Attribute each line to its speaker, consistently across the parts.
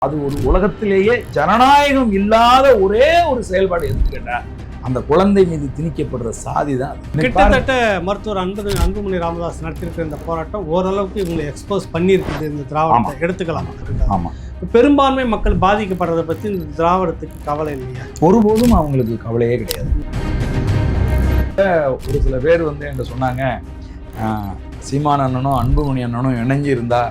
Speaker 1: அது ஒரு உலகத்திலேயே ஜனநாயகம் இல்லாத ஒரே ஒரு செயல்பாடு எதுன்னு கேட்டா அந்த குழந்தை மீது திணிக்கப்படுற சாதி தான்.
Speaker 2: கிட்டத்தட்ட மருத்துவர் அன்புமணி ராமதாஸ் நடத்திருக்கிற இந்த போராட்டம் ஓரளவுக்கு இவங்களை எக்ஸ்போஸ் பண்ணியிருக்குது. இந்த திராவிடத்தை எடுத்துக்கலாம்.
Speaker 1: ஆமா,
Speaker 2: பெரும்பான்மை மக்கள் பாதிக்கப்படுறதை பற்றி இந்த திராவிடத்துக்கு கவலை இல்லையா?
Speaker 1: ஒருபோதும் அவங்களுக்கு கவலையே கிடையாது. ஒரு சில பேர் என்கிட்ட சொன்னாங்க, சீமான் அண்ணனும் அன்புமணி அண்ணனும் இணைஞ்சு இருந்தா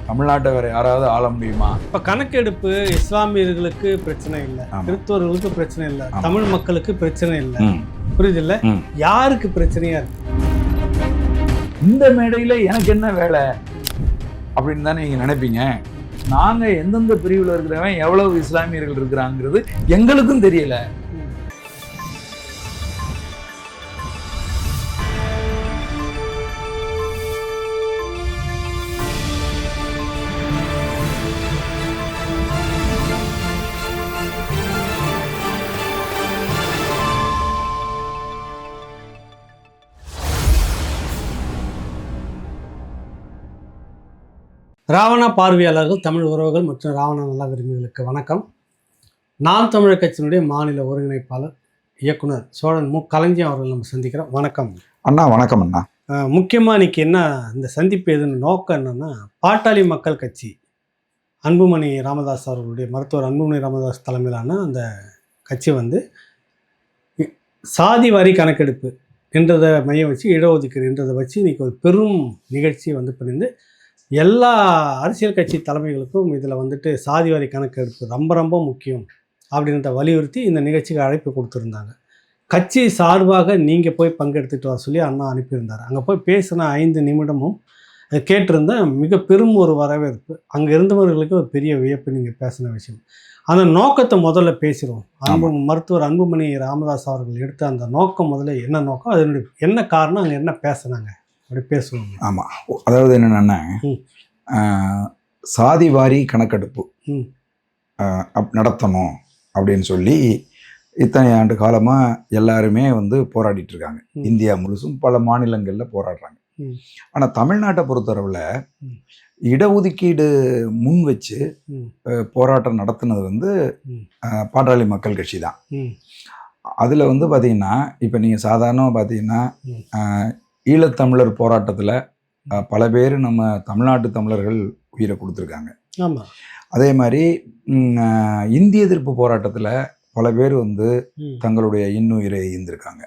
Speaker 1: தமிழ்நாட்டை வேற யாராவது ஆள முடியுமா?
Speaker 2: இப்ப கணக்கெடுப்பு இஸ்லாமியர்களுக்கு பிரச்சனை இல்லை, கிறிஸ்தவர்களுக்கு பிரச்சனை இல்லை, தமிழ் மக்களுக்கு பிரச்சனை இல்லை, புரியுது இல்ல? யாருக்கு பிரச்சனையா இருக்கு?
Speaker 1: இந்த மேடையில எனக்கு என்ன வேலை அப்படின்னு தானே நீங்க நினைப்பீங்க. நாங்க எந்தெந்த பிரிவுல இருக்கிறவன் எவ்வளவு இஸ்லாமியர்கள் இருக்கிறாங்கிறது எங்களுக்கும் தெரியல.
Speaker 2: ராவணா பார்வையாளர்கள், தமிழ் உறவுகள் மற்றும் ராவணா நல்ல விரும்பிகளுக்கு வணக்கம். நாம் தமிழர் கட்சியினுடைய மாநில ஒருங்கிணைப்பாளர் இயக்குனர் சோழன் மு. கலைஞர் அவர்கள் நம்ம சந்திக்கிறோம். வணக்கம்
Speaker 1: அண்ணா. வணக்கம் அண்ணா.
Speaker 2: முக்கியமாக இன்னைக்கு என்ன இந்த சந்திப்பு எதுன்னு நோக்கம் என்னன்னா, பாட்டாளி மக்கள் கட்சி அன்புமணி ராமதாஸ் அவர்களுடைய மருத்துவர் அன்புமணி ராமதாஸ் தலைமையிலான அந்த கட்சி சாதி வாரி கணக்கெடுப்பு என்றதை மையம் வச்சு, இடஒதுக்கீடு என்றதை வச்சு இன்னைக்கு ஒரு பெரும் நிகழ்ச்சி பண்ணிருந்து எல்லா அரசியல் கட்சி தலைமைகளுக்கும் இதில் சாதிவாரி கணக்கெடுப்பு ரொம்ப ரொம்ப முக்கியம் அப்படின்றத வலியுறுத்தி இந்த நிகழ்ச்சிக்கு அழைப்பு கொடுத்துருந்தாங்க. கட்சி சார்பாக நீங்கள் போய் பங்கெடுத்துட்டு வர சொல்லி அண்ணா அனுப்பியிருந்தார். அங்கே போய் பேசின 5 நிமிடமும் கேட்டிருந்தேன். மிக பெரும் ஒரு வரவேற்பு. அங்கே இருந்தவர்களுக்கு ஒரு பெரிய வியப்பு நீங்கள் பேசின விஷயம். அந்த நோக்கத்தை முதல்ல பேசுகிறோம். மருத்துவர் அன்புமணி ராமதாஸ் அவர்கள் எடுத்த அந்த நோக்கம் முதல்ல என்ன நோக்கம், அதனுடைய என்ன காரணம், அங்கே என்ன பேசுனாங்க அப்படி பேசுவாங்க.
Speaker 1: ஆமாம், அதாவது என்னென்னா, சாதி வாரி கணக்கெடுப்பு நடத்தணும் அப்படின்னு சொல்லி இத்தனை ஆண்டு காலமாக எல்லாருமே போராடிட்டு இருக்காங்க. இந்தியா முழுசும் பல மாநிலங்களில் போராடுறாங்க. ஆனால் தமிழ்நாட்டை பொறுத்தளவில் இடஒதுக்கீடு முன் வச்சு போராட்டம் நடத்துனது பாட்டாளி மக்கள் கட்சி தான். அதில் பார்த்தீங்கன்னா, இப்போ நீங்கள் சாதாரணமாக பார்த்தீங்கன்னா, ஈழத்தமிழர் போராட்டத்தில் பல பேர் நம்ம தமிழ்நாட்டு தமிழர்கள் உயிரை கொடுத்துருக்காங்க. அதே மாதிரி இந்திய எதிர்ப்பு போராட்டத்தில் பல பேர் தங்களுடைய இன்னுயிரை ஈந்திருக்காங்க.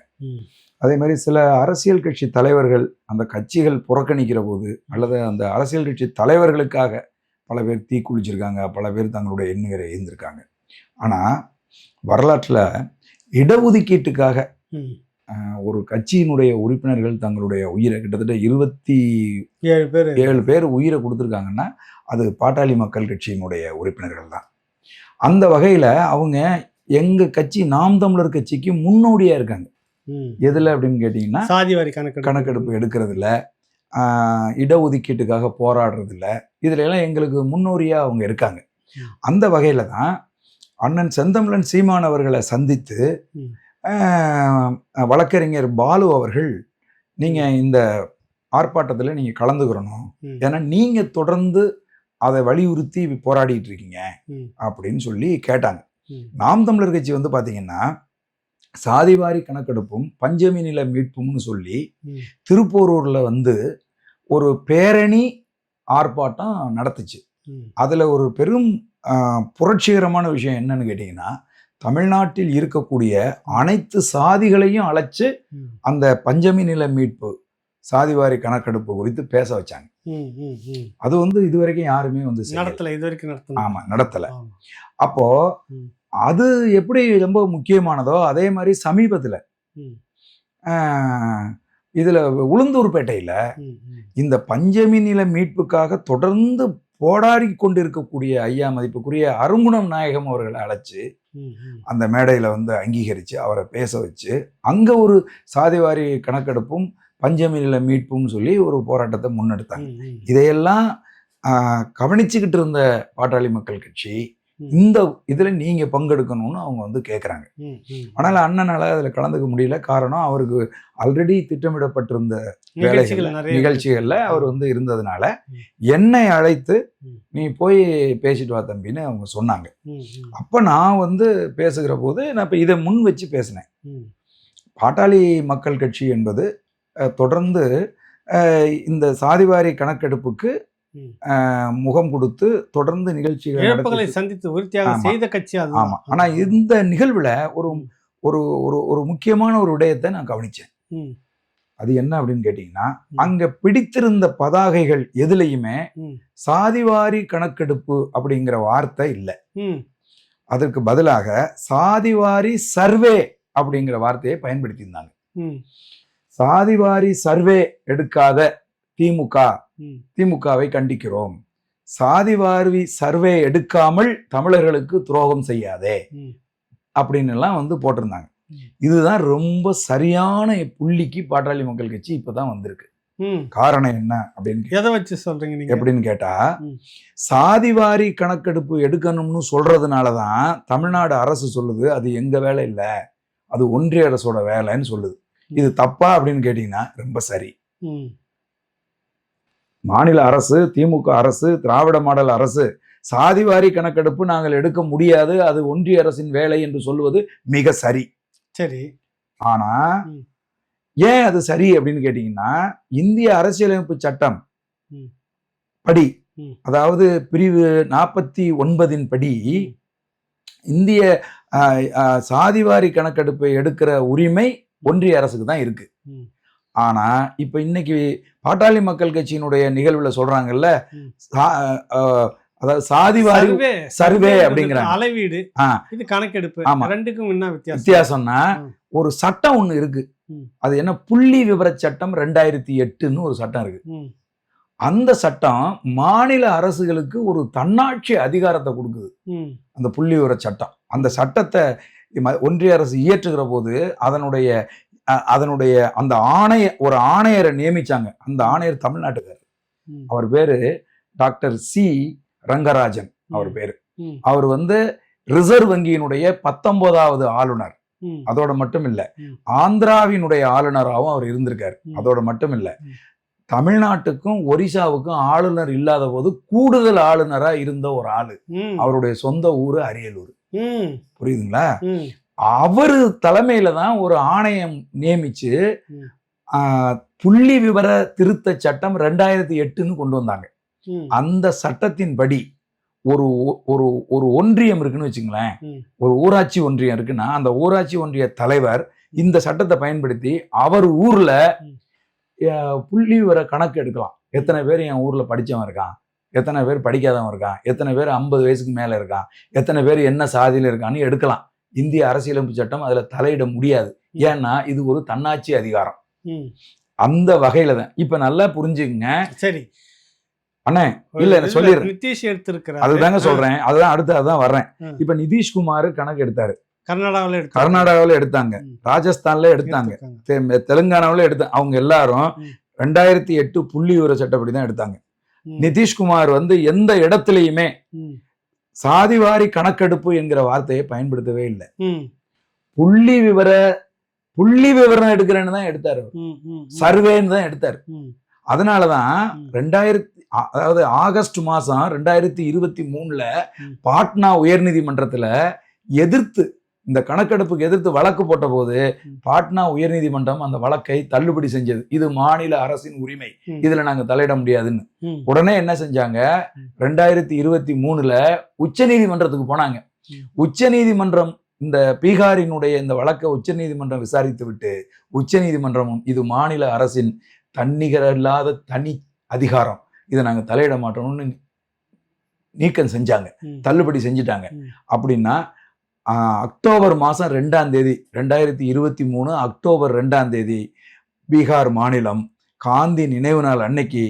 Speaker 1: அதே மாதிரி சில அரசியல் கட்சி தலைவர்கள் அந்த கட்சிகள் புறக்கணிக்கிற போது, அல்லது அந்த அரசியல் கட்சி தலைவர்களுக்காக பல பேர் தீக்குளிச்சிருக்காங்க, பல பேர் தங்களுடைய இன்னுயிரை ஈந்திருக்காங்க. ஆனால் வரலாற்றில் இடஒதுக்கீட்டுக்காக ஒரு கட்சியினுடைய உறுப்பினர்கள் தங்களுடைய உயிரை கிட்டத்தட்ட 27 பேர் உயிரை கொடுத்துருக்காங்கன்னா அது பாட்டாளி மக்கள் கட்சியினுடைய உறுப்பினர்கள் தான். அந்த வகையில் அவங்க எங்கள் கட்சி நாம் தமிழர் கட்சிக்கு முன்னோடியாக இருக்காங்க. எதில் அப்படின்னு கேட்டிங்கன்னா,
Speaker 2: சாதிவாரி
Speaker 1: கணக்கெடுப்பு எடுக்கிறதில்ல, இடஒதுக்கீட்டுக்காக போராடுறதில்ல, இதுல எல்லாம் எங்களுக்கு முன்னோடியாக அவங்க இருக்காங்க. அந்த வகையில் தான் அண்ணன் செந்தமிழன் சீமான் அவர்களை சந்தித்து வழக்கறிஞர் பாலு அவர்கள், நீங்கள் இந்த ஆர்ப்பாட்டத்தில் நீங்கள் கலந்துக்கிறணும், ஏன்னா நீங்கள் தொடர்ந்து அதை வலியுறுத்தி போராடிட்டு இருக்கீங்க அப்படின்னு சொல்லி கேட்டாங்க. நாம் தமிழர் கட்சி பார்த்தீங்கன்னா, சாதிவாரி கணக்கெடுப்பும் பஞ்சமி நில மீட்பும்னு சொல்லி திருப்போரூரில் ஒரு பேரணி ஆர்ப்பாட்டம் நடத்துச்சு. அதில் ஒரு பெரும் புரட்சிகரமான விஷயம் என்னன்னு கேட்டிங்கன்னா, தமிழ்நாட்டில் இருக்கக்கூடிய அனைத்து சாதிகளையும் அழைச்சு அந்த பஞ்சமி நில மீட்பு சாதிவாரி கணக்கெடுப்பு குறித்து பேச வச்சாங்க. அது இதுவரைக்கும் யாருமே நடத்தல. அப்போ அது எப்படி ரொம்ப முக்கியமானதோ, அதே மாதிரி சமீபத்துல இதுல உளுந்தூர்பேட்டையில இந்த பஞ்சமி நில மீட்புக்காக தொடர்ந்து போராடி கொண்டிருக்கக்கூடிய ஐயா மதிப்புக்குரிய அருங்குணம் நாயகம் அவர்களை அழைச்சு அந்த மேடையில அங்கீகரிச்சு அவரை பேச வச்சு அங்க ஒரு சாதிவாரி கணக்கெடுப்பும் பஞ்சமி நில மீட்பும் சொல்லி ஒரு போராட்டத்தை முன்னெடுத்தாங்க. இதையெல்லாம் கவனிச்சுக்கிட்டு இருந்த பாட்டாளி மக்கள் கட்சி இந்த இதுல நீங்க பங்கெடுக்கணும்னு அவங்க வந்து கேட்குறாங்க. ஆனால் அண்ணனால அதுல கலந்துக்க முடியல. காரணம் அவருக்கு ஆல்ரெடி திட்டமிடப்பட்டிருந்த நிகழ்ச்சிகள்ல அவர் வந்து இருந்ததுனால என்னை அழைத்து நீ போய் பேசிட்டு வா தம்பின்னு அவங்க சொன்னாங்க. அப்ப நான் வந்து பேசுகிற போது நான் இப்ப இதை முன் வச்சு பேசினேன். பாட்டாளி மக்கள் கட்சி என்பது தொடர்ந்து இந்த சாதிவாரி கணக்கெடுப்புக்கு முகம் கொடுத்து தொடர்ந்து நிகழ்ச்சிகளை
Speaker 2: சந்தித்து உறுதியாக செய்த கட்சி.
Speaker 1: ஆமா. ஆனா இந்த நிகழ்வுல ஒரு ஒரு ஒரு முக்கியமான ஒரு விடயத்தை நான் கவனிச்சேன். அது என்ன அப்படின்னு கேட்டீங்கன்னா, அங்க பிடித்திருந்த பதாகைகள் எதுலையுமே சாதிவாரி கணக்கெடுப்பு அப்படிங்கிற வார்த்தை இல்லை. அதற்கு பதிலாக சாதிவாரி சர்வே அப்படிங்கிற வார்த்தையை பயன்படுத்தி இருந்தாங்க. சாதிவாரி சர்வே எடுக்காத திமுகவை கண்டிக்கிறோம், சாதிவாரி சர்வே எடுக்காமல் தமிழர்களுக்கு துரோகம் செய்யாதே அப்படின்னு எல்லாம் வந்து போட்டிருந்தாங்க. இதுதான் ரொம்ப சரியான புள்ளிக்கு பாட்டாளி மக்கள் கட்சி இப்பதான் வந்திருக்கு. காரணம் என்ன அப்படின்னு
Speaker 2: எதை வச்சு சொல்றீங்க
Speaker 1: எப்படின்னு கேட்டா, சாதிவாரி கணக்கெடுப்பு எடுக்கணும்னு சொல்றதுனாலதான் தமிழ்நாடு அரசு சொல்லுது அது எங்க வேலை இல்லை, அது ஒன்றிய அரசோட வேலைன்னு சொல்லுது. இது தப்பா அப்படின்னு கேட்டீங்கன்னா ரொம்ப சரி. மாநில அரசு, திமுக அரசு, திராவிட மாடல் அரசு சாதிவாரி கணக்கெடுப்பு நாங்கள் எடுக்க முடியாது, அது ஒன்றிய அரசின் வேலை என்று சொல்லுவது மிக சரி.
Speaker 2: சரி.
Speaker 1: ஆனா ஏன் அது சரி அப்படின்னு கேட்டீங்கன்னா, இந்திய அரசியலமைப்பு சட்டம் படி, அதாவது பிரிவு 49 படி இந்திய சாதிவாரி கணக்கெடுப்பை எடுக்கிற உரிமை ஒன்றிய அரசுக்கு தான் இருக்கு. ஆனா இப்ப இன்னைக்கு பாட்டாளி மக்கள் கட்சியினுடைய நிகழ்வுல சொல்றாங்கல்ல, அதாவது சாதிவாரி சர்வே அப்படிங்கிறாங்க,
Speaker 2: அளவீடு, இது கணக்கெடுப்பு.
Speaker 1: ஆமா,
Speaker 2: ரெண்டுக்கும் என்ன
Speaker 1: வித்தியாசம்னா ஒரு சட்டம் ஒண்ணு இருக்கு. அது என்ன, புள்ளி விவர சட்டம் 2008ன்னு ஒரு சட்டம் இருக்கு. அந்த சட்டம் மாநில அரசுகளுக்கு ஒரு தன்னாட்சி அதிகாரத்தை கொடுக்குது. அந்த புள்ளி விவர சட்டம், அந்த சட்டத்தை ஒன்றிய அரசு இயற்றுகிற போது அதனுடைய அந்த ஒரு ஆணையரை நியமிச்சாங்க. அந்த ஆணையர் தமிழ்நாட்டுக்காரர். அவர் பேரு டாக்டர் சி ரங்கராஜன் அவர் பேரு. அவர் வந்து ரிசர்வ் வங்கியினுடைய 19வது ஆளுநர். அதோட மட்டும் இல்ல, ஆந்திராவினுடைய ஆளுநராகவும் அவர் இருந்திருக்காரு. அதோட மட்டும் இல்ல, தமிழ்நாட்டுக்கும் ஒரிசாவுக்கும் ஆளுநர் இல்லாத போது கூடுதல் ஆளுநரா இருந்த ஒரு ஆளு. அவருடைய சொந்த ஊரு அரியலூர். புரியுதுங்களா? அவரு தலைமையில தான் ஒரு ஆணையம் நியமிச்சு புள்ளி விவர திருத்த சட்டம் 2008ன்னு கொண்டு வந்தாங்க. அந்த சட்டத்தின்படி ஒரு ஒரு ஒரு ஒன்றியம் இருக்குன்னு வச்சுங்களேன், ஒரு ஊராட்சி ஒன்றியம் இருக்குன்னா அந்த ஊராட்சி ஒன்றிய தலைவர் இந்த சட்டத்தை பயன்படுத்தி அவர் ஊர்ல புள்ளி விவர கணக்கு எடுக்கலாம். எத்தனை பேர் என் ஊர்ல படிச்சவன் இருக்கான், எத்தனை பேர் படிக்காதவன் இருக்கான், எத்தனை பேர் 50 வயசுக்கு மேல இருக்கான், எத்தனை பேர் என்ன சாதியில இருக்கான்னு எடுக்கலாம். இந்திய அரசியலமைப்பு சட்டம் அதுல தலையிட முடியாது. ஏன்னா இது ஒரு தன்னாட்சி அதிகாரம். அந்த வகையில தான் இப்ப நல்லா புரிஞ்சுக்குங்க.
Speaker 2: சரி
Speaker 1: அண்ணே, இல்ல சொல்லிடுறேன்,
Speaker 2: நிதிஷ் எடுத்திருக்கிறார்,
Speaker 1: அதுதாங்க சொல்றேன், அதுதான் அடுத்து அதான் வர்றேன். இப்ப நிதிஷ்குமார் கணக்கு எடுத்தாரு, கர்நாடகாவில எடுத்தாங்க, ராஜஸ்தான்ல எடுத்தாங்க, தெலுங்கானாவில எடுத்தாங்க. அவங்க எல்லாரும் 2008 புள்ளி விவர சட்டப்படி தான் எடுத்தாங்க. நிதிஷ்குமார் வந்து எந்த இடத்துலயுமே சாதிவாரி கணக்கெடுப்பு என்கிற வார்த்தையை பயன்படுத்தவே இல்லை. புள்ளி விவரம் எடுக்கிறேன்னு தான் எடுத்தாரு, சர்வேன்னு தான் எடுத்தாரு. அதனாலதான் அதாவது ஆகஸ்ட் மாசம் 2023ல பாட்னா உயர்நீதிமன்றத்துல எதிர்த்து, இந்த கணக்கெடுப்புக்கு எதிர்த்து வழக்கு போட்ட போது பாட்னா உயர்நீதிமன்றம் அந்த வழக்கை தள்ளுபடி செஞ்சது. இது மாநில அரசின் உரிமை, இதுல நாங்க தலையிட முடியாதுன்னு. உடனே என்ன செஞ்சாங்க, 2023ல உச்ச நீதிமன்றத்துக்கு போனாங்க. உச்ச நீதிமன்றம் இந்த பீகாரினுடைய இந்த வழக்கை உச்ச நீதிமன்றம் விசாரித்து விட்டு உச்ச நீதிமன்றமும் இது மாநில அரசின் தன்னிகரில்லாத தனி அதிகாரம், இதை நாங்க தலையிட மாட்டோம்னு நீக்கம் செஞ்சாங்க, தள்ளுபடி செஞ்சுட்டாங்க. அப்படின்னா அக்டோபர் மாதம் 2ஆம் தேதி 2023 அக்டோபர் 2ஆம் தேதி பீகார் மாநிலம் காந்தி நினைவு நாள் அன்னைக்கு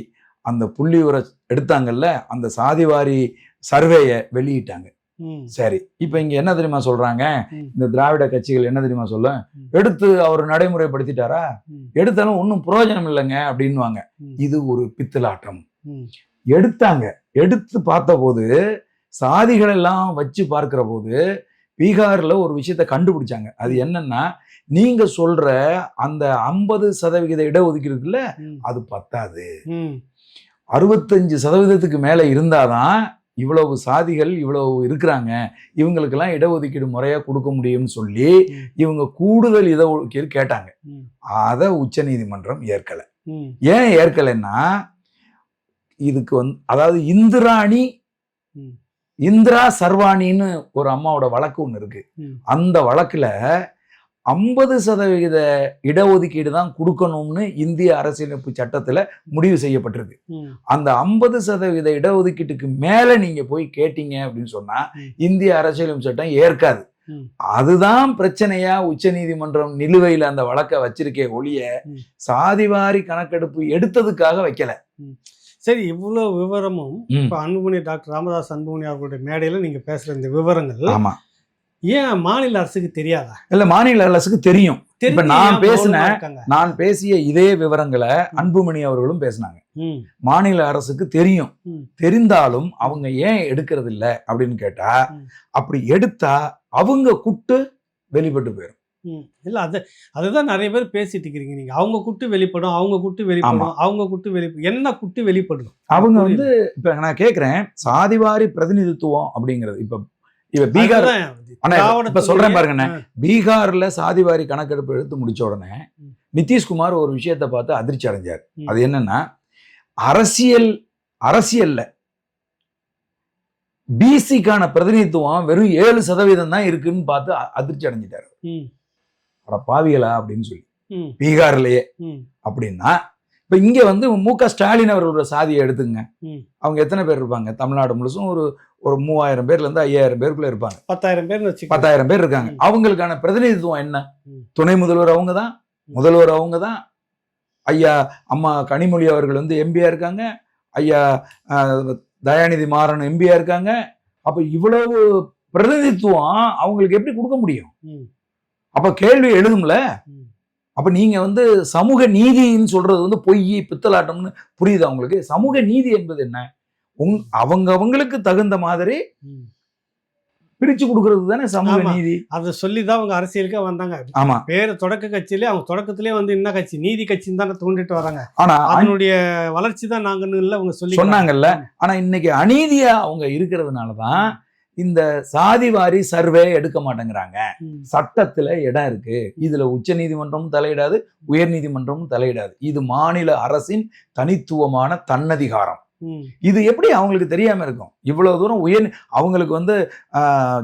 Speaker 1: அந்த புள்ளி விவர எடுத்தாங்கல்ல, அந்த சாதிவாரி சர்வேயை வெளியிட்டாங்க. சரி, இப்ப இங்க என்ன தெரியுமா சொல்றாங்க, இந்த திராவிட கட்சிகள் என்ன தெரியுமா சொல்ல, எடுத்து அவர் நடைமுறைப்படுத்திட்டாரா, எடுத்தாலும் ஒன்னும் பிரயோஜனம் இல்லைங்க அப்படின்வாங்க. இது ஒரு பித்தலாட்டம். எடுத்தாங்க, எடுத்து பார்த்த போது சாதிகள் எல்லாம் வச்சு பார்க்கிற போது பீகார்ல ஒரு விஷயத்த கண்டுபிடிச்சாங்க. அது என்னன்னா, நீங்க சொல்ற அந்த 50% இடஒதுக்கீடு இருக்குல்ல, அது பத்தாது. 65% மேல இருந்தாதான் இவ்வளவு சாதிகள் இவ்வளவு இருக்கிறாங்க, இவங்களுக்கெல்லாம் இடஒதுக்கீடு முறையா கொடுக்க முடியும்னு சொல்லி இவங்க கூடுதல் இடஒதுக்கீடு கேட்டாங்க. அதை உச்சநீதிமன்றம் ஏற்கல. ஏன் ஏற்கலைன்னா, இதுக்கு அதாவது இந்திரா சர்வாணின்னு ஒரு அம்மாவோட வழக்கு ஒண்ணு இருக்கு. அந்த வழக்குல 50% இடஒதுக்கீடு தான் கொடுக்கணும்னு இந்திய அரசியலமைப்பு சட்டத்துல முடிவு செய்யப்பட்டிருக்கு. அந்த 50% இடஒதுக்கீட்டுக்கு மேல நீங்க போய் கேட்டீங்க அப்படின்னு சொன்னா இந்திய அரசியலமைப்பு சட்டம் ஏற்காது. அதுதான் பிரச்சனையா உச்சநீதிமன்றம் நிலுவையில அந்த வழக்கை வச்சிருக்கே ஒழிய சாதிவாரி கணக்கெடுப்பு எடுத்ததுக்காக வைக்கல.
Speaker 2: சரி, இவ்வளவு விவரமும் இப்ப அன்புமணி டாக்டர் ராமதாஸ் அன்புமணி அவர்களுடைய மேடையில நீங்க பேசுற இந்த விவரங்கள்
Speaker 1: ஆமா
Speaker 2: ஏன் மாநில அரசுக்கு தெரியாதா?
Speaker 1: இல்ல, மாநில அரசுக்கு தெரியும். இப்ப நான் பேசிய இதே விவரங்களை அன்புமணி அவர்களும் பேசினாங்க. மாநில அரசுக்கு தெரியும். தெரிந்தாலும் அவங்க ஏன் எடுக்கிறது இல்ல அப்படின்னு கேட்டா, அப்படி எடுத்தா அவங்க குட்டு வெளிப்பட்டு போயிடும்.
Speaker 2: இல்ல, அதுதான் நிறைய பேர் பேசிட்டு இருக்கிறீங்க. நீங்க அவங்க குட்டு வெளிப்படும், அவங்க குட்டு வெளிப்படும், அவங்க குட்டு வெளிப்படும். என்ன குட்டு வெளிப்படும்? அவங்க
Speaker 1: இப்ப நான் கேக்குறேன், சாதிவாரி பிரதிநிதித்துவம் அப்படிங்கிறது இப்ப பீகார் இப்ப சொல்றேன் பாருங்க, பீகார்ல சாதிவாரி கணக்கெடுப்பு எடுத்து முடிச்ச உடனே நிதிஷ்குமார் ஒரு விஷயத்த பார்த்து அதிர்ச்சி அடைஞ்சார். அது என்னன்னா, அரசியல்ல பிசிக்கான பிரதிநிதித்துவம் வெறும் 7% தான் இருக்குன்னு பார்த்து அதிர்ச்சி அடைஞ்சிட்டாரு. பாவிகளா அப்படின்னு சொல்லி பீகார்லயே. அப்படின்னா இப்ப இங்க மு.க. ஸ்டாலின் அவர்களோட சாதியை எடுத்துங்க. அவங்க எத்தனை பேர் இருப்பாங்க? தமிழ்நாடு முழுசும் ஒரு 3000 பேர்ல இருந்து 5000 பேருக்குள்ள இருப்பாங்க. 10,000 பேர் இருக்காங்க. அவங்களுக்கான பிரதிநிதித்துவம் என்ன? துணை முதல்வர் அவங்க தான், முதல்வர் அவங்க தான். ஐயா அம்மா கனிமொழி அவர்கள் எம்பியா இருக்காங்க. ஐயா தயாநிதி மாறன் எம்பியா இருக்காங்க. அப்ப இவ்வளவு பிரதிநிதித்துவம் அவங்களுக்கு எப்படி கொடுக்க முடியும்? அப்ப கேள்வி எழுதும்ல. அப்ப நீங்க சமூக நீதின்னு சொல்றது பொய் பித்தலாட்டம்னு புரியுது அவங்களுக்கு. சமூக நீதி என்பது என்ன? அவங்களுக்கு தகுந்த மாதிரி பிரிச்சு கொடுக்கறது தானே சமூக நீதி.
Speaker 2: அதை சொல்லிதான் அவங்க அரசியலுக்கே வந்தாங்க.
Speaker 1: ஆமா,
Speaker 2: பேரு தொடக்க கட்சியிலே அவங்க தொடக்கத்திலே என்ன கட்சி, நீதி கட்சின்னு தானே தோண்டிட்டு வராங்க. ஆனா அதனுடைய வளர்ச்சி தான் நாங்கன்னு இல்ல அவங்க
Speaker 1: சொன்னாங்கல்ல. ஆனா இன்னைக்கு அநீதியா அவங்க இருக்கிறதுனாலதான் இந்த சாதிவாரி சர்வே எடுக்க மாட்டேங்கிறாங்க. சட்டத்துல இடம் இருக்கு. இதுல உச்ச நீதிமன்றமும் தலையிடாது, உயர் நீதிமன்றமும் தலையிடாது. இது மாநில அரசின் தனித்துவமான தன்னதிகாரம். இது எப்படி அவங்களுக்கு தெரியாம இருக்கும்? இவ்வளவு தூரம் அவங்களுக்கு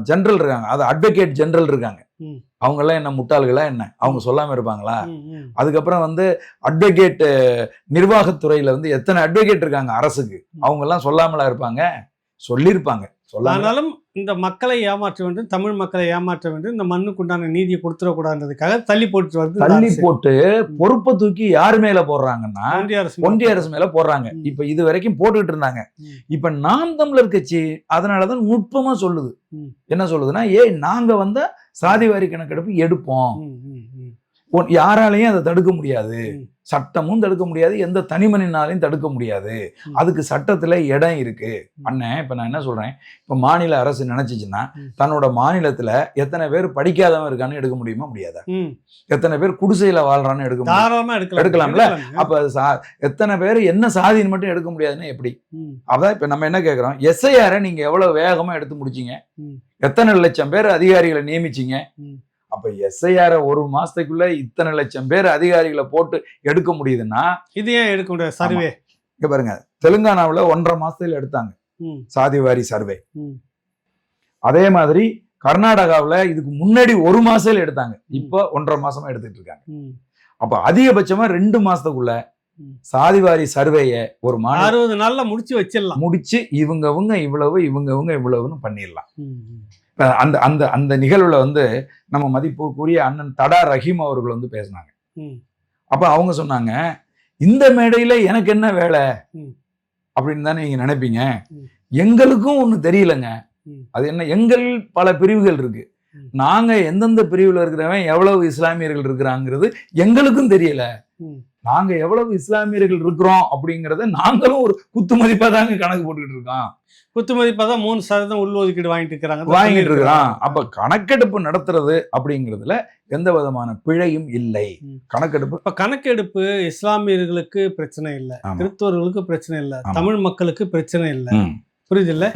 Speaker 1: ஜெனரல் இருக்காங்க, அது அட்வொகேட் ஜெனரல் இருக்காங்க. அவங்க எல்லாம் என்ன முட்டாள்களா என்ன? அவங்க சொல்லாம இருப்பாங்களா? அதுக்கப்புறம் அட்வொகேட் நிர்வாகத்துறையில எத்தனை அட்வொகேட் இருக்காங்க அரசுக்கு? அவங்க எல்லாம் சொல்லாமலா இருப்பாங்க? சொல்லியிருப்பாங்க.
Speaker 2: ஆனாலும் இந்த மக்களை ஏமாற்ற வேண்டும், தமிழ் மக்களை ஏமாற்ற வேண்டும், இந்த மண்ணுக்கு உண்டான நீதியை கொடுத்துடக்கூடாதுக்காக தள்ளி போட்டு
Speaker 1: பொறுப்பை தூக்கி யாரு மேல போடுறாங்கன்னா ஒன்றிய அரசு மேல போடுறாங்க. இப்ப இது வரைக்கும் போட்டுக்கிட்டு இருந்தாங்க. இப்ப நாம் தமிழர் கட்சி அதனாலதான் நுட்பமா சொல்லுது. என்ன சொல்லுதுன்னா, நாங்க சாதிவாரி கணக்கெடுப்பு எடுப்போம். யாராலையும் அதை தடுக்க முடியாது, சட்டமும் தடுக்க முடியாது, எந்த தனிமனினாலையும் தடுக்க முடியாது. அதுக்கு சட்டத்துல இடம் இருக்கு. அண்ணன் இப்ப நான் என்ன சொல்றேன், இப்ப மாநில அரசு நினைச்சிச்சுன்னா தன்னோட மாநிலத்துல எத்தனை பேர் படிக்காதவன் இருக்கான்னு எடுக்க முடியுமா? முடியாதா? எத்தனை பேர் குடிசையில வாழ்றான்னு எடுக்கலாம்ல. அப்ப எத்தனை பேர் என்ன சாதின்னு மட்டும் எடுக்க முடியாதுன்னு எப்படி? அதான் இப்ப நம்ம என்ன கேக்குறோம், எஸ்ஐஆரை நீங்க எவ்வளவு வேகமா எடுத்து முடிச்சீங்க? எத்தனை லட்சம் பேர் அதிகாரிகளை நியமிச்சீங்க? அப்ப எஸ்ஐஆர் 1 மாசத்துக்குள்ள இத்தனை லட்சம் பேர் அதிகாரிகளை போட்டு எடுக்க முடியுதுன்னா இது ஏன் எடுக்க முடியாது? சர்வே இங்க பாருங்க, தெலுங்கானாவுல 1.5 மாசத்துல எடுத்தாங்க சாதிவாரி சர்வே. அதே மாதிரி கர்நாடகாவுல இதுக்கு முன்னாடி 1 மாசத்துல எடுத்தாங்க. இப்ப 1.5 மாசமா எடுத்துட்டு இருக்காங்க. அப்ப அதிகபட்சமா 2 மாசத்துக்குள்ள சாதிவாரி சர்வேய ஒரு
Speaker 2: 60 நாள்ல முடிச்சு வச்சிடலாம்.
Speaker 1: முடிச்சு இவங்க இவ்வளவு இவ்வளவுன்னு பண்ணிடலாம். அந்த அந்த அந்த நிகழ்வுல நம்ம மதிப்புக்குரிய அண்ணன் தடா ரஹீம் அவர்கள் பேசினாங்க. அப்ப அவங்க சொன்னாங்க, இந்த மேடையில எனக்கு என்ன வேலை அப்படின்னு தானே நீங்க நினைப்பீங்க. எங்களுக்கும் ஒண்ணு தெரியலங்க. அது என்ன, எங்கள் பல பிரிவுகள் இருக்கு. நாங்க எந்தெந்த பிரிவுல இருக்கிறவன் எவ்வளவு இஸ்லாமியர்கள் இருக்கிறாங்கிறது எங்களுக்கும் தெரியல. நாங்க எவ்வளவு இஸ்லாமியர்கள் இருக்கிறோம் அப்படிங்கறத நாங்களும் ஒரு குத்து மதிப்பா தாங்க கணக்கு போட்டுக்கிட்டு இருக்கோம்.
Speaker 2: குத்து மதிப்பாக தான் 3% உள்ஒதுக்கீடு வாங்கிட்டு
Speaker 1: வாங்கிட்டு இருக்கிறோம். அப்ப கணக்கெடுப்பு நடத்துறது அப்படிங்கிறதுல எந்த விதமான பிழையும் இல்லை. கணக்கெடுப்பு
Speaker 2: இப்ப கணக்கெடுப்பு இஸ்லாமியர்களுக்கு பிரச்சனை இல்லை, கிறிஸ்தவர்களுக்கு பிரச்சனை இல்லை, தமிழ் மக்களுக்கு பிரச்சனை இல்லை, புரியுது இல்ல?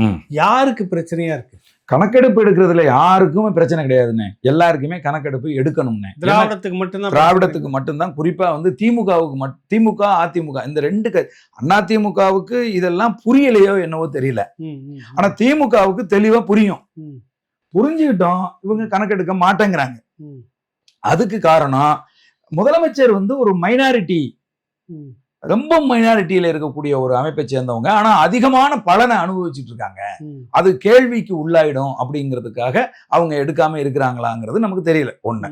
Speaker 2: யாருக்கு பிரச்சனையா இருக்கு?
Speaker 1: கணக்கெடுப்பு எடுக்கிறதுல யாருக்குமே பிரச்சனை கிடையாதுன்னு, எல்லாருக்குமே கணக்கெடுப்பு எடுக்கணும்னு. திராவிடத்துக்கு மட்டும்தான், குறிப்பா வந்து திமுகவுக்கு திமுக அதிமுக இந்த ரெண்டு அதிமுகவுக்கு இதெல்லாம் புரியலையோ என்னவோ தெரியல. ஆனா திமுகவுக்கு தெளிவா புரியும். புரிஞ்சுக்கிட்டோம், இவங்க கணக்கெடுக்க மாட்டேங்கிறாங்க. அதுக்கு காரணம் முதலமைச்சர் வந்து ஒரு மைனாரிட்டி, ரொம்ப மைனாரிட்டியில இருக்கக்கூடிய ஒரு அமைப்பை சேர்ந்தவங்க. ஆனா அதிகமான பலனை அனுபவிச்சுட்டு இருக்காங்க. அது கேள்விக்கு உள்ளாயிடும் அப்படிங்கிறதுக்காக அவங்க எடுக்காம இருக்கிறாங்களாங்கிறது நமக்கு தெரியல. ஒண்ணு.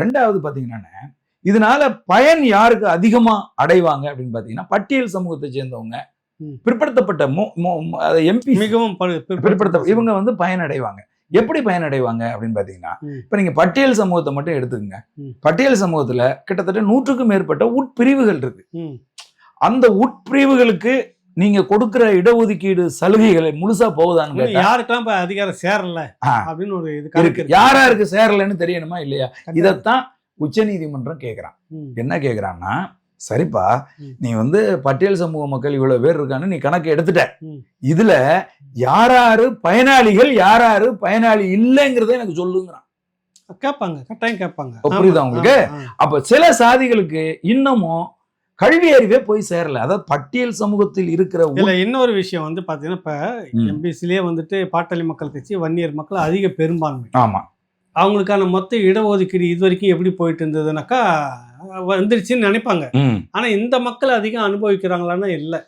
Speaker 1: ரெண்டாவது பாத்தீங்கன்னா, இதனால பயன் யாருக்கு அதிகமா அடைவாங்க அப்படின்னு பாத்தீங்கன்னா, பட்டியல் சமூகத்தை சேர்ந்தவங்க, பிற்படுத்தப்பட்ட எம்பி, மிகவும் பிற்படுத்த இவங்க வந்து பயனடைவாங்க. எப்படி பயனடைவாங்க அப்படின்னு பாத்தீங்கன்னா, இப்ப நீங்க பட்டியல் சமூகத்தை மட்டும் எடுத்துக்கங்க. பட்டியல் சமூகத்துல கிட்டத்தட்ட 100க்கும் மேற்பட்ட உட்பிரிவுகள் இருக்கு. அந்த உட்பிரிவுகளுக்கு நீங்க கொடுக்கிற இடஒதுக்கீடு சலுகைகளை முழுசா போகுதான்னு கேட்டா,
Speaker 2: யாருக்கெல்லாம் அதிகாரம் சேரல அப்படின்னு ஒரு
Speaker 1: இருக்கு. யாராருக்கு சேரலன்னு தெரியணுமா இல்லையா? இதத்தான் உச்ச நீதிமன்றம் கேக்குறான். என்ன கேக்குறான்னா, சரிப்பா, நீ வந்து பட்டியல் சமூக மக்கள் இவ்வளவு பேர் இருக்கான்னு நீ கணக்கு எடுத்துட்ட, இதுல யாராரு பயனாளிகள் யாராரு பயனாளி இல்லைங்கிறத எனக்கு சொல்லுங்கிறான்.
Speaker 2: கேட்பாங்க, கட்டாயம் கேட்பாங்க.
Speaker 1: புரியுதா உங்களுக்கு? அப்ப சில சாதிகளுக்கு இன்னமும் கல்வி அறிவே போய் சேரல. அதாவது பட்டியல் சமூகத்தில் இருக்கிற
Speaker 2: இன்னொரு விஷயம் வந்து பாத்தீங்கன்னா, இப்ப எம்பிசிலேயே வந்துட்டு பாட்டாளி மக்கள் கட்சி, வன்னியர் மக்கள் அதிக பெரும்பான்மை.
Speaker 1: ஆமா.
Speaker 2: அவங்களுக்கான மொத்த இடஒதுக்கீடு இது வரைக்கும் எப்படி போயிட்டு இருந்ததுனாக்கா வந்துருச்சுன்னு நினைப்பாங்க. ஆனா இந்த மக்கள் அதிகம் அனுபவிக்கிறாங்களான்னா இல்லை.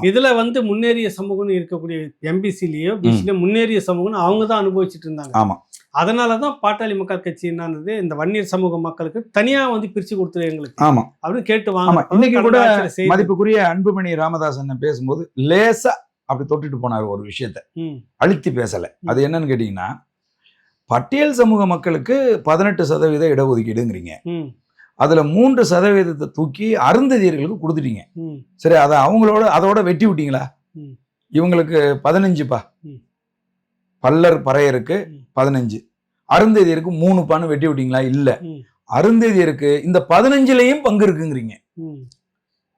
Speaker 2: இதுல வந்து முன்னேறிய சமூகம்னு இருக்கக்கூடிய எம்பிசிலேயோ பிசிலேயோ முன்னேறிய சமூகம்னு அவங்க தான் அனுபவிச்சுட்டு இருந்தாங்க.
Speaker 1: ஆமா.
Speaker 2: அதனாலதான் பாட்டாளி மக்கள் கட்சி என்னது, இந்த வன்னியர் சமூக மக்களுக்கு தனியா வந்து பிரிச்சு கொடுத்துரு எங்களுக்கு அப்படின்னு கேட்டு வாங்க.
Speaker 1: இன்னைக்கு கூட மதிப்புக்குரிய அன்புமணி ராமதாசன் பேசும்போது லேசா அப்படி தொட்டுட்டு போனார் ஒரு விஷயத்த, அழுத்தி பேசல. அது என்னன்னு கேட்டீங்கன்னா, பட்டியல் சமூக மக்களுக்கு 18% இடஒதுக்கீடுங்கிறீங்க, அதுல 3% தூக்கி அருந்ததியர்களுக்கு கொடுத்துட்டீங்க. சரி, அதை அதோட வெட்டி விட்டீங்களா? இவங்களுக்கு 15பா, பல்லர் பறையருக்கு 15, அருந்ததியருக்கு 3 வெட்டி விட்டீங்களா? இல்ல, அருந்ததியருக்கு இந்த 15லயும் பங்கு இருக்குங்கிறீங்க.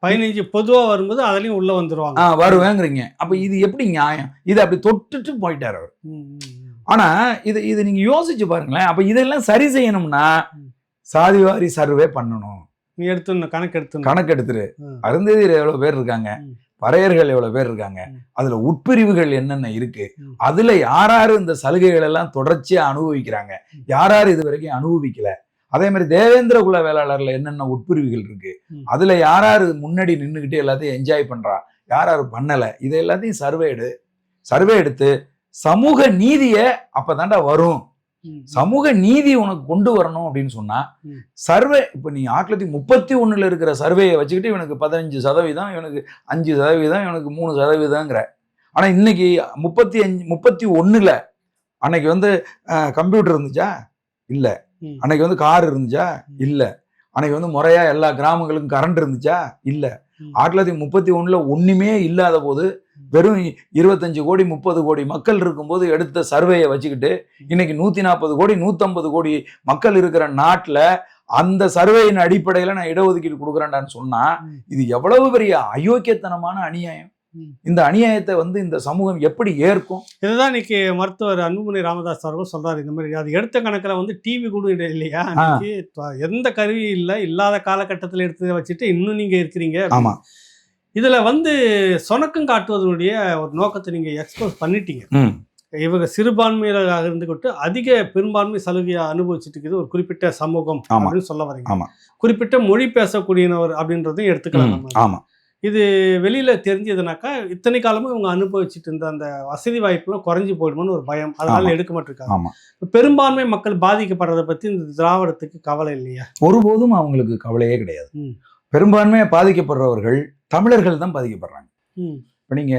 Speaker 2: 15 பொதுவா வரும்போது அதுலயும் உள்ள வந்துருவாங்க,
Speaker 1: வருவேங்கிறீங்க. அப்ப இது எப்படி நியாயம்? இது அப்படி தொட்டுட்டு போயிட்டாரு அவர். ஆனா இது நீங்க யோசிச்சு பாருங்களேன். அப்ப இதெல்லாம் சரி செய்யணும்னா சாதிவாரி சர்வே பண்ணணும்.
Speaker 2: நீ
Speaker 1: கணக்கெடுத்துரு. அருந்ததியர் எவ்வளவு பேர் இருக்காங்க, பறையர்கள் எவ்வளவு பேர் இருக்காங்க, அதுல உட்பிரிவுகள் என்னென்ன இருக்கு, அதுல யாராரு இந்த சலுகைகள் எல்லாம் தொடர்ச்சியா அனுபவிக்கிறாங்க, யாராரு இது வரைக்கும் அனுபவிக்கல, அதே மாதிரி தேவேந்திர குல வேளாளர்ல என்னென்ன உட்பிரிவுகள் இருக்கு, அதுல யாராரு முன்னாடி நின்றுகிட்டு எல்லாத்தையும் என்ஜாய் பண்றா, யாராரு பண்ணல, இது எல்லாத்தையும் சர்வே எடுத்து சமூக நீதிய அப்பதாண்டா வரும். சமூக நீதி உனக்கு கொண்டு வரணும் அப்படின்னு சொன்னா சர்வே, இப்ப நீ 1931 இருக்கிற சர்வேயை வச்சுக்கிட்டு இவனுக்கு 15%, இவனுக்கு 5%, இவனுக்கு 3%. ஆனா இன்னைக்கு 31 அன்னைக்கு வந்து கம்ப்யூட்டர் இருந்துச்சா? இல்ல. அன்னைக்கு வந்து கார் இருந்துச்சா? இல்ல. அன்னைக்கு வந்து முறையா எல்லா கிராமங்களுக்கும் கரண்ட் இருந்துச்சா? இல்ல. 1931 ஒண்ணுமே இல்லாத போது, வெறும் 25 கோடி 30 கோடி மக்கள் இருக்கும்போது எடுத்த சர்வேயை வச்சுக்கிட்டு இன்னைக்கு 140 கோடி 150 கோடி மக்கள் இருக்கிற நாட்டுல அந்த சர்வேயின் அடிப்படையில நான் இடஒதுக்கீடு கொடுக்குறேன்டான்னு சொன்னா இது எவ்வளவு பெரிய அயோக்கியத்தனமான அநியாயம். இந்த அநியாயத்தை வந்து இந்த சமூகம் எப்படி ஏற்கும்?
Speaker 2: இதுதான் இன்னைக்கு மருத்துவர் அன்புமணி ராமதாஸ் அவர்கள் சொல்றாரு. இந்த மாதிரி அது எடுத்த கணக்குல வந்து டிவி கூட இல்லையா, எந்த கருவி இல்லாத காலகட்டத்தில் எடுத்து வச்சுட்டு இன்னும் நீங்க இருக்கிறீங்க.
Speaker 1: ஆமா.
Speaker 2: இதுல வந்து சொணக்கம் காட்டுவதனுடைய ஒரு நோக்கத்தை நீங்க எக்ஸ்போஸ் பண்ணிட்டீங்க. இவங்க சிறுபான்மையினராக இருந்துகிட்டு அதிக பெரும்பான்மை சலுகையை அனுபவிச்சுட்டு இருக்குது ஒரு குறிப்பிட்ட சமூகம் அப்படின்னு சொல்ல வரீங்க. குறிப்பிட்ட மொழி பேசக்கூடியவர் அப்படின்றதையும் எடுத்துக்கலாம். இது வெளியில தெரிஞ்சதுனாக்கா இத்தனை காலமும் இவங்க அனுபவிச்சுட்டு இருந்த அந்த வசதி வாய்ப்புலாம் குறைஞ்சி போயிடுமோன்னு ஒரு பயம், அதனால எடுக்க மாட்டிருக்காங்க. பெரும்பான்மை மக்கள் பாதிக்கப்படுறதை பத்தி இந்த திராவிடத்துக்கு கவலை இல்லையா?
Speaker 1: ஒருபோதும் அவங்களுக்கு கவலையே கிடையாது. பெரும்பான்மையா பாதிக்கப்படுறவர்கள் தமிழர்கள் தான் பாதிக்கப்படுறாங்க. இப்ப நீங்க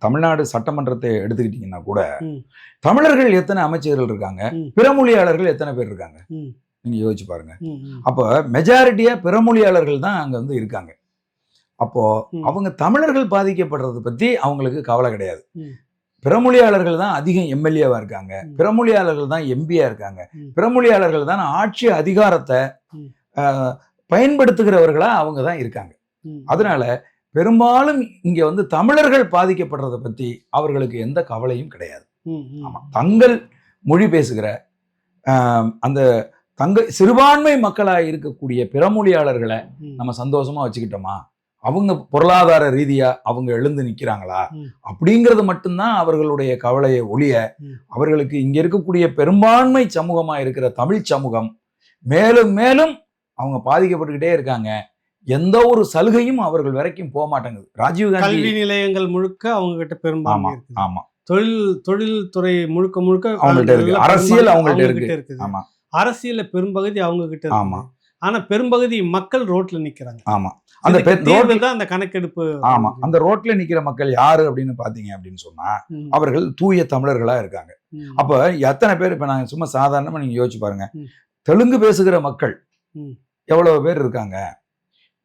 Speaker 1: தமிழ்நாடு சட்டமன்றத்தை எடுத்துக்கிட்டீங்கன்னா கூட தமிழர்கள் எத்தனை அமைச்சர்கள் இருக்காங்க, பிற மொழியாளர்கள் எத்தனை பேர் இருக்காங்க? நீங்க யோசிச்சு பாருங்க.
Speaker 2: ம், ம்,
Speaker 1: அப்போ மெஜாரிட்டியா பிறமொழியாளர்கள் தான் அங்க வந்து இருக்காங்க. அப்போ
Speaker 2: ம்,
Speaker 1: அவங்க தமிழர்கள் பாதிக்கப்படுறதை பத்தி அவங்களுக்கு கவலை கிடையாது.
Speaker 2: ம்,
Speaker 1: பிறமொழியாளர்கள் தான் அதிகம் எம்எல்ஏவா இருக்காங்க,
Speaker 2: ம்,
Speaker 1: பிறமொழியாளர்கள் தான் எம்பியா இருக்காங்க,
Speaker 2: ம்,
Speaker 1: பிறமொழியாளர்கள் தான் ஆட்சி அதிகாரத்தை
Speaker 2: ம்,
Speaker 1: ஆஹ், பயன்படுத்துகிறவர்களா அவங்க தான் இருக்காங்க.
Speaker 2: ம்,
Speaker 1: அதனால பெரும்பாலும் இங்க வந்து தமிழர்கள் பாதிக்கப்படுறதை பத்தி அவர்களுக்கு எந்த கவலையும் கிடையாது.
Speaker 2: ம், ம்,
Speaker 1: ஆமா, தங்கள் மொழி பேசுகிற அந்த சிறுபான்மை மக்களாக இருக்கக்கூடிய பிறமொழியாளர்களை
Speaker 2: ம்,
Speaker 1: நம்ம சந்தோஷமா வச்சுக்கிட்டோமா, அவங்க பொருளாதார ரீதியா அவங்க எழுந்து நிக்கிறாங்களா
Speaker 2: ம்,
Speaker 1: அப்படிங்கிறது மட்டும்தான் அவர்களுடைய கவலையை ஒழிய,
Speaker 2: ம்.
Speaker 1: அவர்களுக்கு இங்க இருக்கக்கூடிய பெரும்பான்மை சமூகமா இருக்கிற தமிழ் சமூகம் மேலும் மேலும் அவங்க பாதிக்கப்பட்டுக்கிட்டே இருக்காங்க. எந்த ஒரு சலுகையும் அவர்கள் வரைக்கும் போக மாட்டேங்குது. ராஜீவ்காந்தி
Speaker 2: கல்வி நிலையங்கள் முழுக்க அவங்க கிட்ட
Speaker 1: ஆமா
Speaker 2: பெரும்பான்மை இருக்குது.
Speaker 1: ஆமா
Speaker 2: தொழில் துறை முழுக்க முழுக்க
Speaker 1: அவங்கள்ட்ட இருக்கு.
Speaker 2: நல்ல
Speaker 1: அரசியல்
Speaker 2: பெரும்பான்மை
Speaker 1: அவங்கள்ட்ட
Speaker 2: அவங்க
Speaker 1: இருக்கு.
Speaker 2: கிட்ட இருக்குது.
Speaker 1: ஆமா
Speaker 2: அரசியல்ல பெரும்பகுதி அவங்க கிட்ட
Speaker 1: ஆமா
Speaker 2: இருக்குது. ஆனா பெரும்பகுதி மக்கள் ரோட்ல நிக்கிறாங்க.
Speaker 1: ஆமா அந்த
Speaker 2: இதுக்கு
Speaker 1: ரோட்ல
Speaker 2: தீர்வு தான் அந்த கணக்கெடுப்பு.
Speaker 1: ஆமா அந்த ரோட்ல நிக்கிற மக்கள் யாரு அப்படின்னு பாத்தீங்க அப்படின்னு சொன்னா
Speaker 2: ம்,
Speaker 1: அவர்கள் தூய தமிழர்களா இருக்காங்க.
Speaker 2: ம்,
Speaker 1: அப்ப எத்தனை பேர், இப்ப நான் சும்மா சாதாரணமா நீங்க யோசிச்சு பாருங்க,
Speaker 2: ம்.
Speaker 1: தெலுங்கு பேசுகிற மக்கள்
Speaker 2: ம்.
Speaker 1: எவ்வளவு பேர் இருக்காங்க,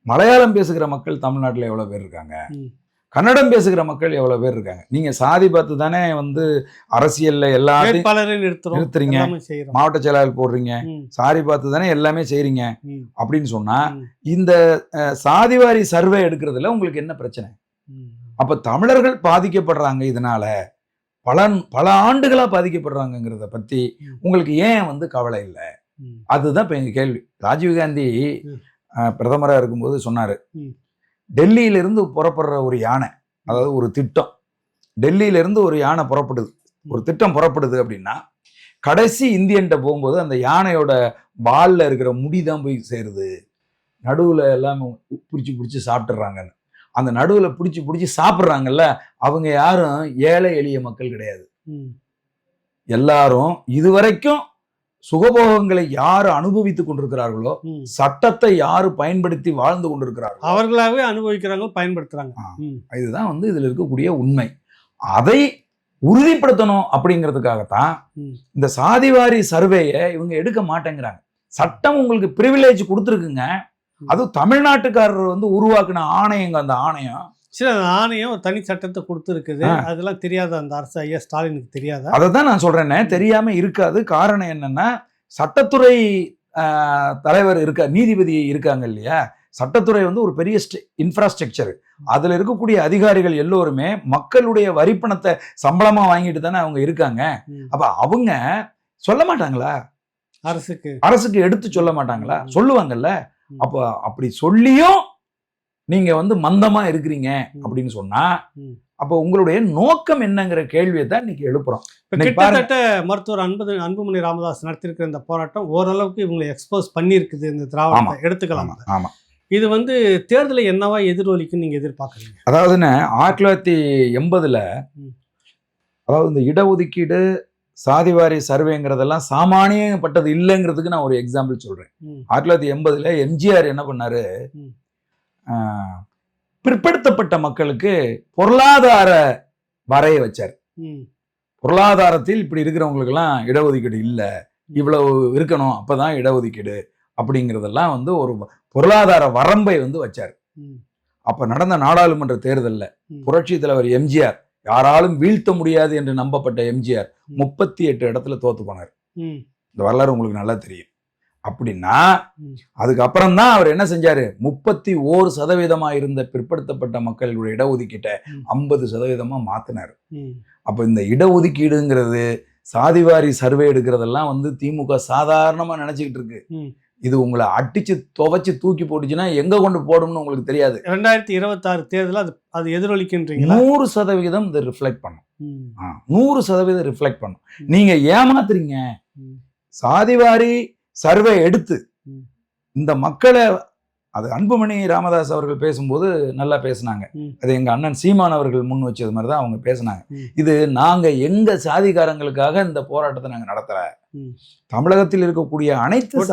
Speaker 1: மலையாளம் பேசுகிற மக்கள் தமிழ்நாட்டுல எவ்வளவு பேர் இருக்காங்க,
Speaker 2: ம்.
Speaker 1: கன்னடம் பேசுகிற மக்கள் எவ்வளவு பேர் இருக்காங்க. நீங்க சாதி பார்த்து தானே வந்து அரசியல்ல எல்லாத்தையும்
Speaker 2: வேட்பாளரை நிறுத்துறீங்க,
Speaker 1: நிறுத்துறீங்க, மாவட்ட செயலாளர் போடுறீங்க, சாதி பார்த்து தானே எல்லாமே செய்றீங்க அப்படின்னு சொன்னா இந்த சாதிவாரி சர்வே எடுக்கிறதுல உங்களுக்கு என்ன பிரச்சனை? அப்ப தமிழர்கள் பாதிக்கப்படுறாங்க, இதனால பல ஆண்டுகளா பாதிக்கப்படுறாங்கிறத பத்தி உங்களுக்கு ஏன் வந்து கவலை இல்லை? அதுதான் இப்ப எங்க கேள்வி. ராஜீவ்காந்தி பிரதமரா இருக்கும்போது சொன்னாரு, டெல்லியிலிருந்து புறப்படுற ஒரு யானை, அதாவது ஒரு திட்டம், டெல்லியிலிருந்து ஒரு யானை புறப்படுது, ஒரு திட்டம் புறப்படுது அப்படின்னா கடைசி இந்தியன்ட்ட போகும்போது அந்த யானையோட வால்ல இருக்கிற முடிதான் போய் சேருது, நடுவுல எல்லாம் பிடிச்சி பிடிச்சி சாப்பிட்டுறாங்கன்னு. அந்த நடுவுல பிடிச்சி பிடிச்சி சாப்பிட்றாங்கல்ல, அவங்க யாரும் ஏழை எளிய மக்கள் கிடையாது. எல்லாரும் இதுவரைக்கும் சுகபோகங்களை யாரு அனுபவித்துக் கொண்டிருக்கிறார்களோ, சட்டத்தை யாரு பயன்படுத்தி வாழ்ந்து கொண்டிருக்கிறார்களோ
Speaker 2: அவர்களாகவே அனுபவிக்கிறாங்க, பயன்படுத்துறாங்க.
Speaker 1: இதுதான் வந்து இதுல இருக்கக்கூடிய உண்மை. அதை உறுதிப்படுத்தணும் அப்படிங்கிறதுக்காகத்தான் இந்த சாதிவாரி சர்வேயை இவங்க எடுக்க மாட்டேங்கிறாங்க. சட்டம் உங்களுக்கு பிரிவிலேஜ் கொடுத்துருக்குங்க, அதுவும் தமிழ்நாட்டுக்காரர் வந்து உருவாக்குன ஆணையங்க. அந்த ஆணையம்
Speaker 2: ஆணையம் ஒரு தனி சட்டத்தை கொடுத்துருக்குது. அதெல்லாம் தெரியாத அந்த அரசு ஐயா ஸ்டாலினுக்கு தெரியாதா?
Speaker 1: அதை தான் நான் சொல்றேன்னே, தெரியாம இருக்காது. காரணம் என்னன்னா, சட்டத்துறை தலைவர் நீதிபதி இருக்காங்க இல்லையா, சட்டத்துறை வந்து ஒரு பெரிய இன்ஃப்ராஸ்ட்ரக்சர். அதுல இருக்கக்கூடிய அதிகாரிகள் எல்லோருமே மக்களுடைய வரிப்பணத்தை சம்பளமா வாங்கிட்டு தானே அவங்க இருக்காங்க. அப்ப அவங்க சொல்ல மாட்டாங்களா? அரசுக்கு எடுத்து சொல்ல மாட்டாங்களா? சொல்லுவாங்கல்ல. அப்ப அப்படி சொல்லியும் நீங்க வந்து மந்தமா இருக்கிறீங்க அப்படின்னு சொன்னா, அப்ப உங்களுடைய நோக்கம் என்னங்கிற கேள்வியை தான் இன்னைக்கு எழுப்புறோம்.
Speaker 2: கிட்டத்தட்ட மருத்துவர் அன்புமணி ராமதாஸ் நடத்திருக்கிற இந்த போராட்டம் ஓரளவுக்கு இவங்களை எக்ஸ்போஸ் பண்ணியிருக்குது. இந்த திராவிடத்தை எடுத்துக்கலாம்.
Speaker 1: ஆமா,
Speaker 2: இது வந்து தேர்தலை என்னவா எதிரொலிக்கும் நீங்க எதிர்பார்க்குறீங்க?
Speaker 1: அதாவதுன்னு 1980 அதாவது இந்த இடஒதுக்கீடு சாதிவாரி சர்வேங்கிறதெல்லாம் சாமானியப்பட்டது இல்லைங்கிறதுக்கு நான் ஒரு எக்ஸாம்பிள் சொல்றேன். 1980 எம்ஜிஆர் என்ன பண்ணாரு, பிற்படுத்தப்பட்ட மக்களுக்கு பொருளாதார வரைய வச்சார். பொருளாதாரத்தில் இப்படி இருக்கிறவங்களுக்கு எல்லாம் இடஒதுக்கீடு இல்லை, இவ்வளவு இருக்கணும் அப்பதான் இடஒதுக்கீடு அப்படிங்கிறதெல்லாம் வந்து ஒரு பொருளாதார வரம்பை வந்து வச்சார். அப்ப நடந்த நாடாளுமன்ற தேர்தல்ல புரட்சி தலைவர் எம்ஜிஆர், யாராலும் வீழ்த்த முடியாது என்று நம்பப்பட்ட எம்ஜிஆர் 38 இடத்துல தோத்து போனார். இந்த வரலாறு உங்களுக்கு நல்லா தெரியும். அப்படின்னா அதுக்கப்புறம் தான் அவர் என்ன செஞ்சாரு, 31% இருந்த பிற்படுத்தப்பட்ட மக்களுடைய இடஒதுக்கீட்டை 50% மாத்தினார். அப்ப இந்த இடஒதுக்கீடுங்கிறது சாதிவாரி சர்வே எடுக்கிறதெல்லாம் வந்து திமுக சாதாரணமா நினைச்சுக்கிட்டு இருக்கு. இது உங்களை அடிச்சு துவைச்சு தூக்கி போட்டுச்சுன்னா எங்க கொண்டு போடும்னு உங்களுக்கு தெரியாது.
Speaker 2: 2026 தேர்தல் அது எதிரொலிக்கின்றீங்க.
Speaker 1: 100% இதை ரிஃப்ளெக்ட் பண்ணும். 100% ரிஃப்ளெக்ட் பண்ணும். நீங்க ஏமாத்துறீங்க. சாதிவாரி சர்வே எடுத்து இந்த மக்களை, அது அன்புமணி ராமதாஸ் அவர்கள் பேசும்போது நல்லா பேசினாங்க, அது எங்க அண்ணன் சீமான் அவர்கள் முன் வச்சது மாதிரி தான் அவங்க பேசினாங்க. இது நாங்க எங்க சாதிகாரங்களுக்காக இந்த போராட்டத்தை நாங்க நடத்தல, தமிழகத்தில் இருக்கக்கூடிய அனைத்து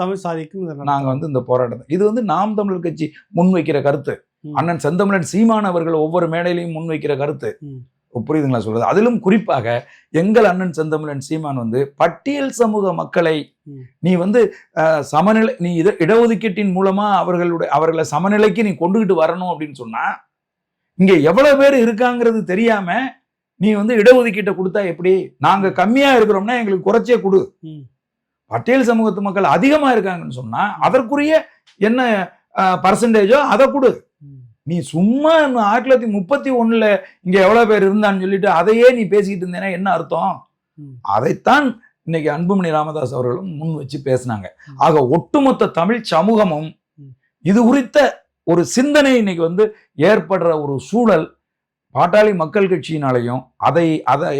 Speaker 2: தமிழ் சாதிக்கும்
Speaker 1: நாங்க வந்து இந்த போராட்டத்தை, இது வந்து நாம் தமிழர் கட்சி முன்வைக்கிற கருத்து. அண்ணன் செந்தமிழன் சீமான் அவர்கள் ஒவ்வொரு மேடையிலையும் முன்வைக்கிற கருத்து. புரியுதுங்களா சொல்றது? அதிலும் குறிப்பாக எங்கள் அண்ணன் செந்தமிழன் சீமான் வந்து பட்டியல் சமூக மக்களை நீ வந்து சமநிலை, நீ இடஒதுக்கீட்டின் மூலமா அவர்களை சமநிலைக்கு நீ கொண்டுகிட்டு வரணும் அப்படின்னு சொன்னா, இங்க எவ்வளவு பேர் இருக்காங்கிறது தெரியாம நீ வந்து இடஒதுக்கீட்டை கொடுத்தா எப்படி? நாங்க கம்மியா இருக்கிறோம்னா எங்களுக்கு குறைச்சே கொடு. பட்டியல் சமூகத்து மக்கள் அதிகமா இருக்காங்கன்னு சொன்னா அதற்குரிய என்ன பர்சன்டேஜோ அதை கொடு. நீ சும்மா 1931 இங்க எவ்வளவு பேர் இருந்தான்னு சொல்லிட்டு அதையே நீ பேசிக்கிட்டு இருந்தேன்னா என்ன அர்த்தம்? அதைத்தான் இன்னைக்கு அன்புமணி ராமதாஸ் அவர்களும் முன் வச்சு பேசினாங்க. ஆக ஒட்டுமொத்த தமிழ் சமூகமும் இது குறித்த ஒரு சிந்தனை இன்னைக்கு வந்து ஏற்படுற ஒரு சூழல் பாட்டாளி மக்கள் கட்சியினாலையும் அதை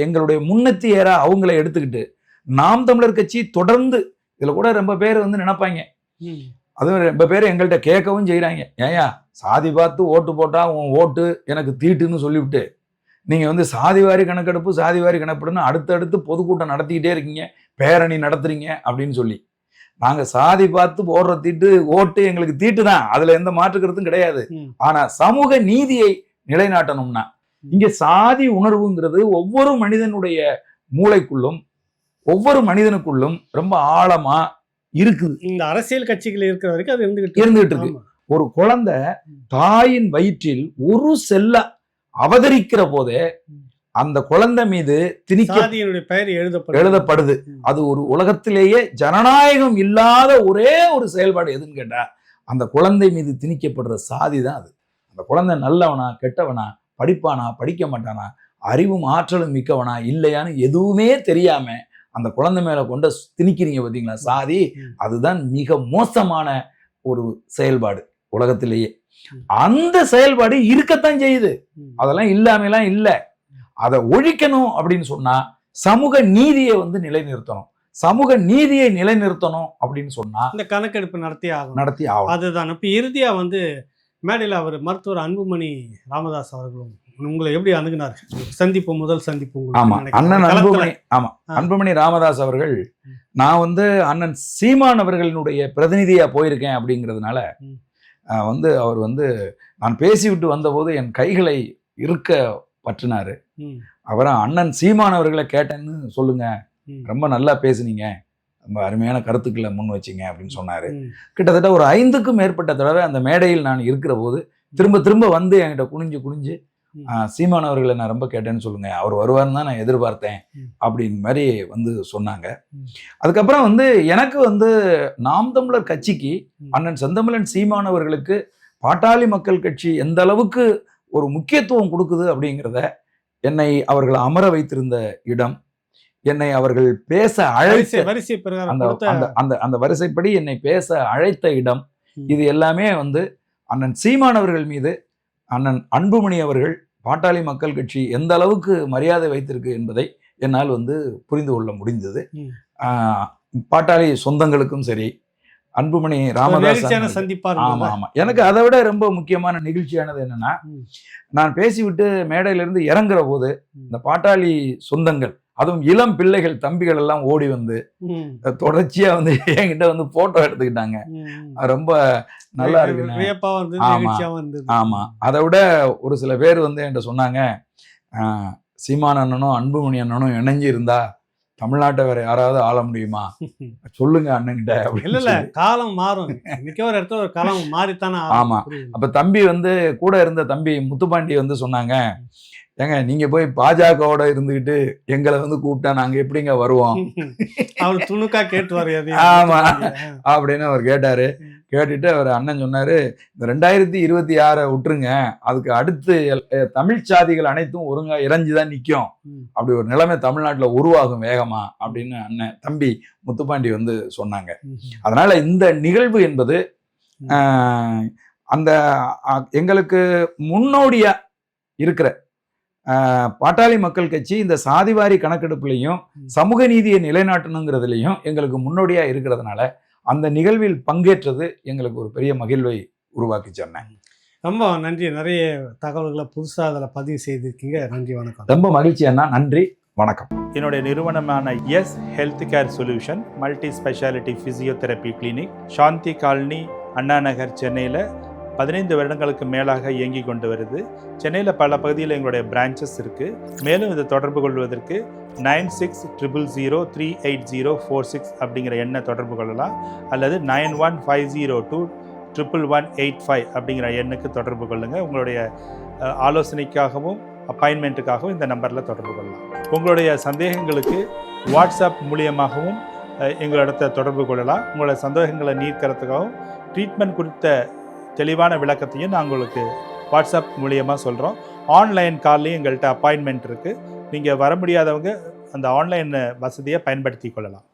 Speaker 1: எங்களுடைய முன்னெத்தி ஏற அவங்கள எடுத்துக்கிட்டு நாம் தமிழர் கட்சி தொடர்ந்து இதுல கூட ரொம்ப பேர் வந்து நினைப்பாங்க, அதுவும் ரொம்ப பேர் எங்கள்கிட்ட கேட்கவும் செய்யறாங்க, ஏயா சாதி பார்த்து ஓட்டு போட்டா உன் ஓட்டு எனக்கு தீட்டுன்னு சொல்லிவிட்டு நீங்க வந்து சாதிவாரி கணக்கெடுப்புன்னு அடுத்தடுத்து பொதுக்கூட்டம் நடத்திக்கிட்டே இருக்கீங்க, பேரணி நடத்துறீங்க அப்படின்னு சொல்லி. நாங்க சாதி பார்த்து போடுற தீட்டு ஓட்டு எங்களுக்கு தீட்டு தான், அதுல எந்த மாற்றுக்கிறதும் கிடையாது. ஆனா சமூக நீதியை நிலைநாட்டணும்னா இங்க சாதி உணர்வுங்கிறது ஒவ்வொரு மனிதனுடைய மூளைக்குள்ளும் ஒவ்வொரு மனிதனுக்குள்ளும் ரொம்ப ஆழமா இருக்குது.
Speaker 2: இந்த அரசியல் கட்சிகள் இருக்கிற வரைக்கும் அது
Speaker 1: இருந்துகிட்டு இருக்கு. ஒரு குழந்தை தாயின் வயிற்றில் ஒரு செல்ல அவதரிக்கிற போதே அந்த குழந்தை மீது
Speaker 2: பெயர்
Speaker 1: எழுதப்படுது. அது ஒரு உலகத்திலேயே ஜனநாயகம் இல்லாத ஒரே ஒரு செயல்பாடு எதுன்னு கேட்டா அந்த குழந்தை மீது திணிக்கப்படுற சாதி தான் அது. அந்த குழந்தை நல்லவனா கெட்டவனா, படிப்பானா படிக்க மாட்டானா, அறிவும் ஆற்றலும் மிக்கவனா இல்லையான்னு எதுவுமே தெரியாம அந்த குழந்தை மேல கொண்ட திணிக்கிறீங்க பார்த்தீங்களா சாதி. அதுதான் மிக மோசமான ஒரு செயல்பாடு உலகத்திலேயே. அந்த செயல்பாடு இருக்கத்தான் செய்யுது, அதெல்லாம் இல்லாமலாம் இல்லை. அதை ஒழிக்கணும் அப்படின்னு சொன்னா சமூக நீதியை வந்து நிலைநிறுத்தணும். சமூக நீதியை நிலைநிறுத்தணும் அப்படின்னு சொன்னா இந்த
Speaker 2: கணக்கெடுப்பு நடத்தி ஆகும். அதுதான். இப்ப இறுதியா வந்து மேடையில் அவர் மருத்துவர் அன்புமணி ராமதாஸ் அவர்களும் உங்களை எப்படி அணுகினார்? முதல் சந்திப்பு.
Speaker 1: ஆமா, அண்ணன் அன்புமணி ராமதாஸ் அவர்கள், நான் வந்து அண்ணன் சீமான் அவர்களினுடைய பிரதிநிதியா போயிருக்கேன் அப்படிங்கிறதுனால வந்து அவர் வந்து நான் பேசிவிட்டு வந்தபோது என் கைகளை இருக்க பற்றினாரு. அவரை அண்ணன் சீமான் அவர்களை கேட்டேன்னு சொல்லுங்க, ரொம்ப நல்லா பேசுனீங்க, ரொம்ப அருமையான கருத்துக்களை முன் வச்சிங்க அப்படின்னு சொன்னாரு. கிட்டத்தட்ட ஒரு 5க்கும் மேற்பட்ட தடவை அந்த மேடையில் நான் இருக்கிற போது திரும்ப திரும்ப வந்து என்கிட்ட குனிஞ்சு சீமான் அவர்களை நான் ரொம்ப கேட்டேன்னு சொல்லுங்க, அவர் வருவார்னு தான் நான் எதிர்பார்த்தேன் அப்படின்னு மாதிரி வந்து சொன்னாங்க. அதுக்கப்புறம் வந்து எனக்கு வந்து நாம் தமிழர் கட்சிக்கு அண்ணன் செந்தமிழன் சீமான் அவர்களுக்கு பாட்டாளி மக்கள் கட்சி எந்த அளவுக்கு ஒரு முக்கியத்துவம் கொடுக்குது அப்படிங்கிறத, என்னை அவர்கள் அமர வைத்திருந்த இடம், என்னை அவர்கள் பேச அந்த வரிசைப்படி என்னை பேச அழைத்த இடம், இது எல்லாமே வந்து அண்ணன் சீமான் அவர்கள் மீது அண்ணன் அன்புமணி அவர்கள் பாட்டாளி மக்கள் கட்சி எந்த அளவுக்கு மரியாதை வைத்திருக்கு என்பதை என்னால் வந்து புரிந்து கொள்ள முடிந்தது. பாட்டாளி சொந்தங்களுக்கும் சரி, அன்புமணி ராமதாஸ்
Speaker 2: சந்திப்பார்.
Speaker 1: ஆமா, எனக்கு அதை விட ரொம்ப முக்கியமான நிகழ்ச்சியானது என்னன்னா, நான் பேசிவிட்டு மேடையிலிருந்து இறங்குற போது இந்த பாட்டாளி சொந்தங்கள், அதுவும் இளம் பிள்ளைகள் தம்பிகள் எல்லாம் ஓடி வந்து தொடர்ச்சியா வந்து என்கிட்ட வந்து போட்டோ எடுத்துக்கிட்டாங்க. ரொம்ப நல்லா இருக்கு. ஆமா, அதை விட ஒரு சில பேர் வந்து என்கிட்ட சொன்னாங்க, சீமான் அண்ணனும் அன்புமணி அண்ணனும் இணைஞ்சு இருந்தா தமிழ்நாட்டை வேற யாராவது ஆள முடியுமா, சொல்லுங்க அண்ணன்கிட்ட.
Speaker 2: இல்ல, காலம் மாறும், ஒரு இடத்துல ஒரு காலம் மாறித்தானே.
Speaker 1: ஆமா, அப்ப தம்பி வந்து கூட இருந்த தம்பி முத்துப்பாண்டி வந்து சொன்னாங்க, ஏங்க நீங்க போய் பாஜகவோட இருந்துகிட்டு எங்களை வந்து கூப்பிட்டா நாங்க எப்படிங்க வருவோம்?
Speaker 2: அவர் துணுக்கா கேட்டுவாரு.
Speaker 1: ஆமா அப்படின்னு அவர் கேட்டாரு. கேட்டுட்டு அவர் அண்ணன் சொன்னாரு, இந்த 2026 விட்டுருங்க, அதுக்கு அடுத்து தமிழ் சாதிகள் அனைத்தும் ஒருங்கா இறைஞ்சுதான் நிற்கும், அப்படி ஒரு நிலைமை தமிழ்நாட்டில் உருவாகும் வேகமா அப்படின்னு அண்ணன் தம்பி முத்துப்பாண்டி வந்து சொன்னாங்க. அதனால இந்த நிகழ்வு என்பது அந்த எங்களுக்கு முன்னோடியா இருக்கிற பாட்டாளி மக்கள் கட்சி இந்த சாதிவாரி கணக்கெடுப்புலையும் சமூக நீதியை நிலைநாட்டணுங்கிறதுலையும் எங்களுக்கு முன்னோடியா இருக்கிறதுனால அந்த நிகழ்வில் பங்கேற்றது எங்களுக்கு ஒரு பெரிய மகிழ்வை உருவாக்கி சொன்னேன்.
Speaker 2: ரொம்ப நன்றி. நிறைய தகவல்களை புதுசாக அதில் பதிவு செய்திருக்கீங்க. நன்றி, வணக்கம்.
Speaker 1: ரொம்ப மகிழ்ச்சி அண்ணா, நன்றி, வணக்கம்.
Speaker 3: என்னுடைய நிறுவனமான S health care solution multi speciality physiotherapy clinic, Shanti colony, Anna Nagar, சென்னையில் 15 வருடங்களுக்கு மேலாக இயங்கி கொண்டு வருது. சென்னையில் பல பகுதியில் எங்களுடைய பிரான்ச்சஸ் இருக்குது. மேலும் இதை தொடர்பு கொள்வதற்கு 9600038046 அப்படிங்கிற எண்ணை தொடர்பு கொள்ளலாம். அல்லது 9150211185 அப்படிங்கிற எண்ணுக்கு தொடர்பு கொள்ளுங்கள். உங்களுடைய ஆலோசனைக்காகவும் அப்பாயின்மெண்ட்டுக்காகவும் இந்த நம்பரில் தொடர்பு கொள்ளலாம். உங்களுடைய சந்தேகங்களுக்கு வாட்ஸ்அப் மூலியமாகவும் எங்களிடத்தை தொடர்பு கொள்ளலாம். உங்களோட சந்தேகங்களை நீக்கிறதுக்காகவும் ட்ரீட்மெண்ட் குறித்த தெளிவான விளக்கத்தையும் நான் உங்களுக்கு வாட்ஸ்அப் மூலியமாக சொல்கிறோம். ஆன்லைன் கால்லையும் எங்கள்கிட்ட அப்பாயின்மெண்ட் இருக்குது. நீங்கள் வர முடியாதவங்க அந்த ஆன்லைன் வசதியை பயன்படுத்தி கொள்ளலாம்.